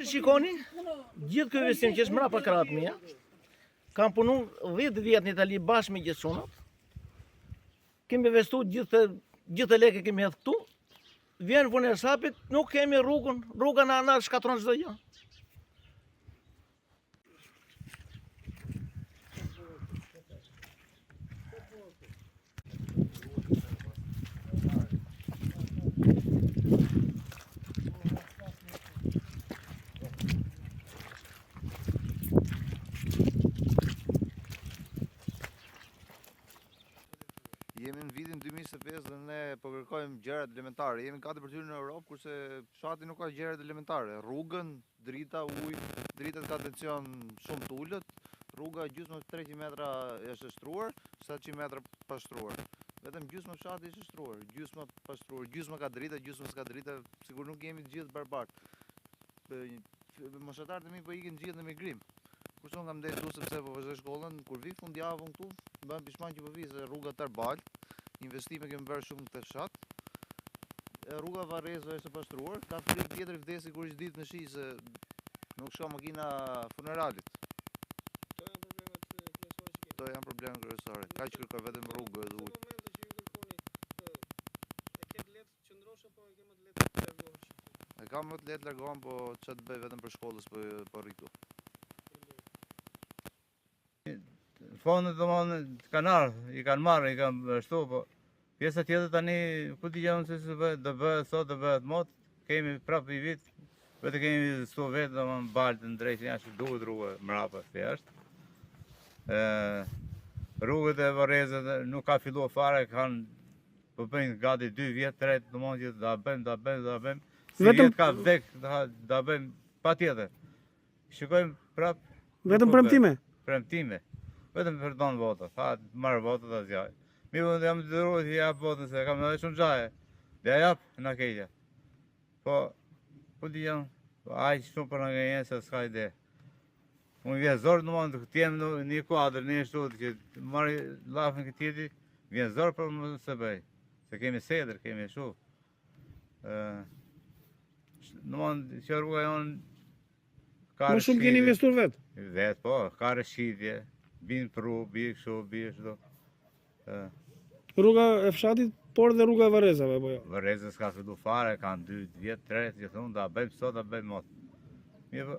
Shikoni, gjithë ky investim që është mbrapa krahët mia, kam punu 10 vjet në Itali bashkë me gjithë çunat. Kemi investuar gjithë lekë kemi hedhë këtu. Vjen punë e sapit, nuk kemi rrugën, rruga na shkatron çdo gjë. Jemi në vitin 2025 dhe ne po kërkojmë gjërat elementare. Jemi gati për të hyrë në Europë, kurse fshati nuk ka gjërat elementare. Rrugën, drita, ujë, dritat ka tension shumë të ulët, rruga gjysmë 300 metra është shtruar, 700 metra pa shtruar. Vetëm gjysma fshati është shtruar, gjysma pa shtruar, gjysma ka drita, gjysma s'ka drita, sigur nuk jemi të gjithë barabartë. Moshatarët e mi po ikin gjithë në migrim. Kurse unë kam ndetur sepse po vazhdoj shkollën, kur vi fundjavën këtu, bëm pishman që po vi se rruga tërbal, investime kemi bërë shumë këtë fshat. Rruga Varrezëve është e pastruar, ka frikë tjetër vdesi kur është ditë në shi se nuk shko makina funeralit. Këto janë problemet kryesore. Ka që kërkoj vetëm rrugë edhe ujë. E kam më të letë largohem, po që të bëj vetëm për shkollës po rritu. Fondet domthonë i kanë marrë, i kanë ashtu, po pjesa tjetër tani ku di jam se bëhet, do bëhet sot, do bëhet mot, kemi prapë i vit, vetë kemi sto vetë domthonë baltë në drejtë jashtë duhet rrugë mbrapa thjesht. Rrugët e Varrezëve nuk ka filluar fare, kanë po bëjnë gati 2 vjet, 3 domthonë që ta bëjmë. Si vetëm ka vdek, ta bëjmë patjetër. Shikojmë prapë. Vetëm premtime. Premtime. Vetëm për donë vota, marrë vota të zjaj. Mi jam të dëruar të jap votën se kam edhe shumë gjaje. Dhe ja jap në keqja. Po, ku di jam, ajë shumë për në gënjenë se s'ka ide. Unë vjen zorë në mundë të jem në një kuadrë, një shtutë, që marrë lafën këtë tjeti, vjen zorë për më se bëj. Se kemi sedër, kemi shu. Në mundë që rruga jonë, më shumë keni investuar vetë? Vetë, po, ka rëshqitje. Binë pru, bie kështu. Rruga e fshatit, por dhe rruga e Varrezëve, po jo? Varrezëve s'ka fillu fare, kanë 2 vjet, 3, që thunë, da bëjmë sot, da bëjmë mot. Mirë po,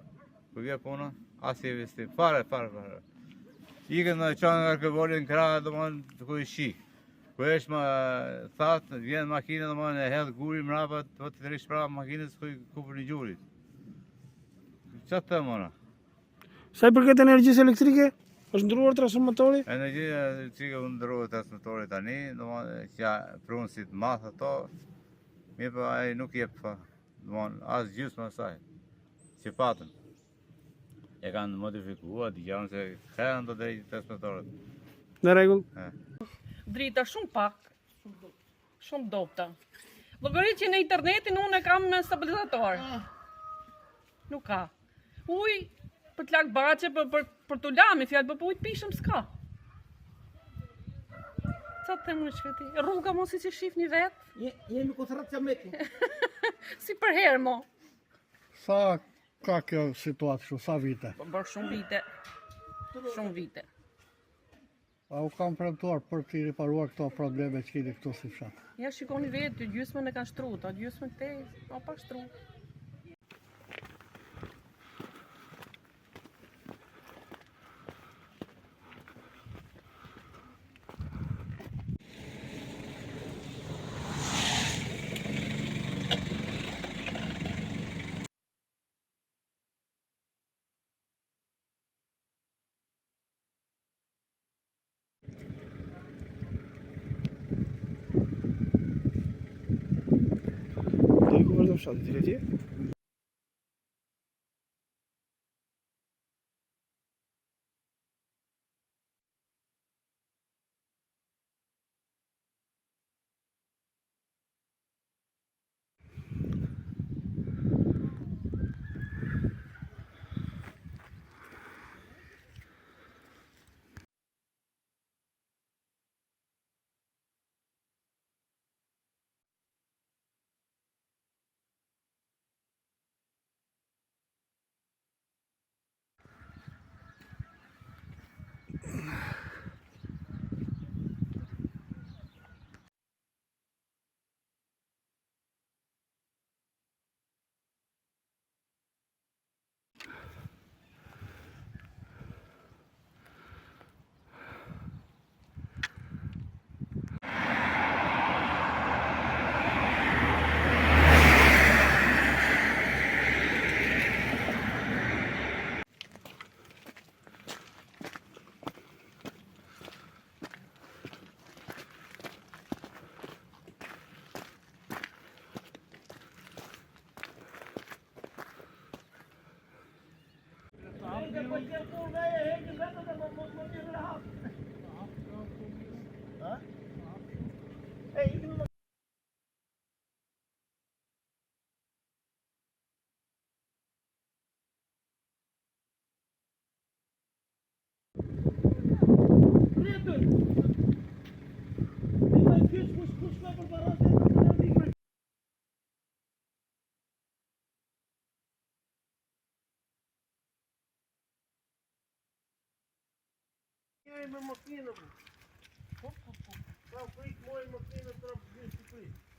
ku vje puna, asë i investim, fare. Ikën në qanë nga këvolin në krahe, do mënë të ku i shi. Ku është më thatë, vjen makine, do mënë e hedhë guri mrapa, të të rish prapë makinës ku për një gjurit. Qatë të mëna? Sa i përket energjisë elektrike? Është ndruar transformatori? Energjia elektrike u ndruar transformatori tani, domethënë që prunësit math ato, mirë po ai nuk jep, domethënë as gjysmë asaj. Që patën. E kanë modifikuar, dëgjon se kanë të drejtë transformatorët. Në rregull. Drita shumë pak, shumë dopta. Llogarit që në internetin unë e kam në stabilizator. Nuk ka. Uj, për të lak bache, për të lami, fjallë, për ujtë pishëm s'ka. Sa të themë në shkëti? Rruga mos si që shif një vetë? Jemi kutrat që meti. Si për herë, mo. Sa ka kjo situatë shu, sa vite? Po bërë shumë vite. Shumë vite. A u kam premtuar për t'i riparuar këto probleme që keni këtu si fshat? Ja shikoni vetë, gjysmën e kanë shtru, ta gjysmën këtej, pa shtru. Deri ku vazhdon fshati, deri atje? Me makinë. Ka frikë moj makinë të rëpë